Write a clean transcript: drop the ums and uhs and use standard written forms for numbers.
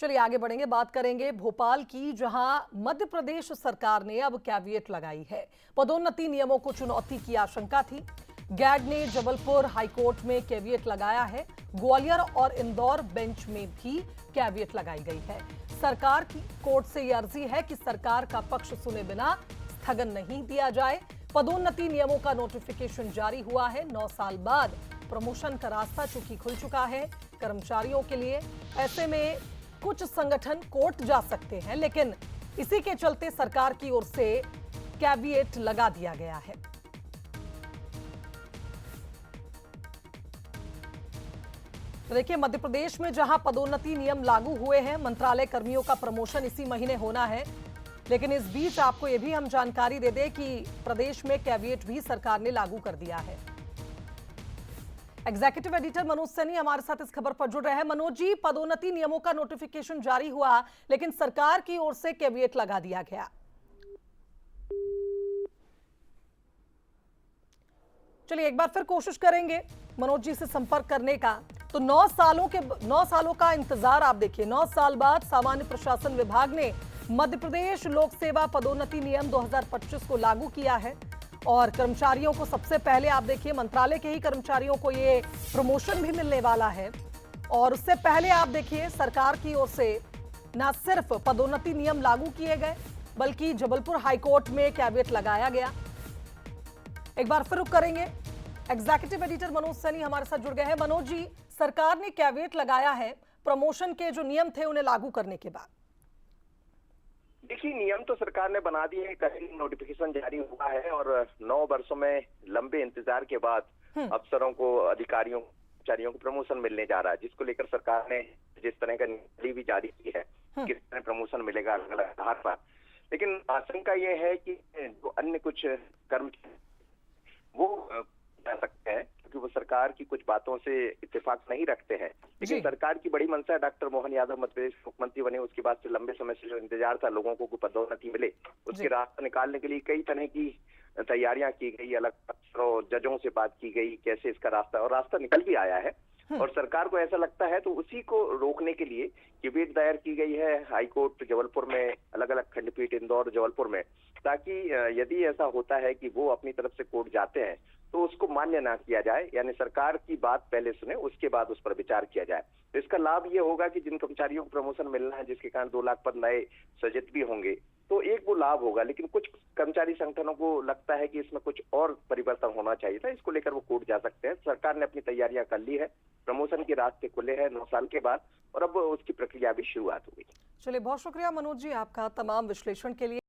चलिए आगे बढ़ेंगे, बात करेंगे भोपाल की, जहां मध्य प्रदेश सरकार ने अब कैविएट लगाई है। पदोन्नति नियमों को चुनौती की आशंका थी। गैग ने जबलपुर हाईकोर्ट में कैविएट लगाया है। ग्वालियर और इंदौर बेंच में भी कैविएट लगाई गई है। सरकार की कोर्ट से यह अर्जी है कि सरकार का पक्ष सुने बिना स्थगन नहीं दिया जाए। पदोन्नति नियमों का नोटिफिकेशन जारी हुआ है। 9 साल बाद प्रमोशन का रास्ता चूंकि खुल चुका है कर्मचारियों के लिए। ऐसे में कुछ संगठन कोर्ट जा सकते हैं, लेकिन इसी के चलते सरकार की ओर से कैविएट लगा दिया गया है। तो देखिए, मध्य प्रदेश में जहां पदोन्नति नियम लागू हुए हैं, मंत्रालय कर्मियों का प्रमोशन इसी महीने होना है, लेकिन इस बीच आपको यह भी हम जानकारी दे दें कि प्रदेश में कैविएट भी सरकार ने लागू कर दिया है। एग्जीक्यूटिव एडिटर मनोज सैनी हमारे साथ इस खबर पर जुड़ रहे हैं। मनोज जी, पदोन्नति नियमों का नोटिफिकेशन जारी हुआ, लेकिन सरकार की ओर से कैविएट लगा दिया गया। चलिए एक बार फिर कोशिश करेंगे मनोज जी से संपर्क करने का। तो 9 सालों का इंतजार आप देखिए। 9 साल बाद सामान्य प्रशासन विभाग ने मध्य प्रदेश लोक सेवा पदोन्नति नियम 2025 को लागू किया है और कर्मचारियों को सबसे पहले आप देखिए, मंत्रालय के ही कर्मचारियों को ये प्रमोशन भी मिलने वाला है। और उससे पहले आप देखिए, सरकार की ओर से न सिर्फ पदोन्नति नियम लागू किए गए, बल्कि जबलपुर हाईकोर्ट में कैविएट लगाया गया। एक बार फिर रुक करेंगे। एग्जीक्यूटिव एडिटर मनोज सैनी हमारे साथ जुड़ गए हैं। मनोज जी, सरकार ने कैविएट लगाया है प्रमोशन के जो नियम थे उन्हें लागू करने के बाद। देखिए, नियम तो सरकार ने बना दिए हैं, कल नोटिफिकेशन जारी हुआ है और 9 वर्षों में लंबे इंतजार के बाद अफसरों को, अधिकारियों, कर्मचारियों को प्रमोशन मिलने जा रहा है, जिसको लेकर सरकार ने जिस तरह का नीति भी जारी की है, किस तरह प्रमोशन मिलेगा अलग अलग आधार पर। लेकिन आशंका ये है कि जो अन्य कुछ कर्मचारी वो जा सकते हैं, क्योंकि वो सरकार की कुछ बातों से इत्तेफाक नहीं रखते हैं। लेकिन सरकार की बड़ी मंशा है, डॉक्टर मोहन यादव मध्य प्रदेश मुख्यमंत्री बने उसके बाद से लंबे समय से जो इंतजार था लोगों को पदोन्नति मिले, उसके रास्ता निकालने के लिए कई तरह की तैयारियां की गई, अलग अफसरों, जजों से बात की गई, कैसे इसका रास्ता, और रास्ता निकल भी आया है। और सरकार को ऐसा लगता है, तो उसी को रोकने के लिए कैविएट दायर की गई है हाईकोर्ट जबलपुर में, अलग अलग खंडपीठ इंदौर जबलपुर में, ताकि यदि ऐसा होता है कि वो अपनी तरफ से कोर्ट जाते हैं तो उसको मान्य ना किया जाए, यानी सरकार की बात पहले सुने उसके बाद उस पर विचार किया जाए। तो इसका लाभ ये होगा कि जिन कर्मचारियों को प्रमोशन मिलना है, जिसके कारण 2 लाख पद नए सृजित भी होंगे, तो एक वो लाभ होगा। लेकिन कुछ कर्मचारी संगठनों को लगता है कि इसमें कुछ और परिवर्तन होना चाहिए था, इसको लेकर वो कोर्ट जा सकते हैं। सरकार ने अपनी तैयारियां कर ली है, प्रमोशन के रास्ते खुले हैं 9 साल के बाद, और अब उसकी प्रक्रिया भी शुरुआत हो गई। चलिए, बहुत शुक्रिया मनोज जी आपका तमाम विश्लेषण के लिए।